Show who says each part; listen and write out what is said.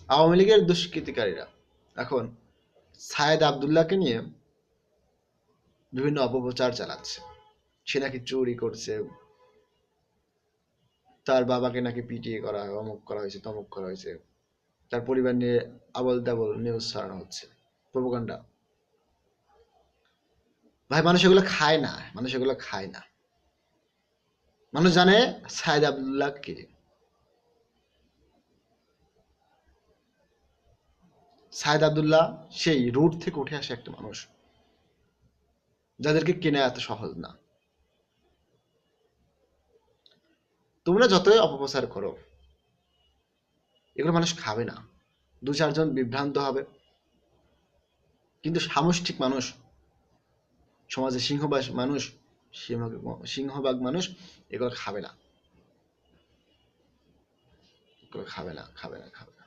Speaker 1: আওয়ামী লীগের দুষ্কৃতিকারীরা এখন সায়েদ আবদুল্লাহকে নিয়ে বিভিন্ন অপপ্রচার চালাচ্ছে। সে নাকি চুরি করছে, তার বাবাকে নাকি পিটিয়ে করা হয়, অমুক করা হয়েছে, তমুক করা হয়েছে, তার পরিবার নিয়ে আবল তাবল নিউজ ছড়ানো হচ্ছে, প্রোপাগান্ডা। ভাই মানুষ এগুলো খায় না, মানুষ এগুলো খায় না। মানুষ জানে সায়েদ আবদুল্লাহ কে। সায়েদ আবদুল্লাহ সেই রুট থেকে উঠে আসে একটা মানুষ, যাদেরকে কেনা এত সহজ না। তোমরা যতই অপপ্রচার করো, এগুলো মানুষ খাবে না। দু চারজন বিভ্রান্ত হবে, কিন্তু সামষ্টিক মানুষ, সমাজে সিংহবাগ মানুষ, সিংহভাগ মানুষ এগুলো খাবে না, এগুলো খাবে না, খাবে না, খাবে না।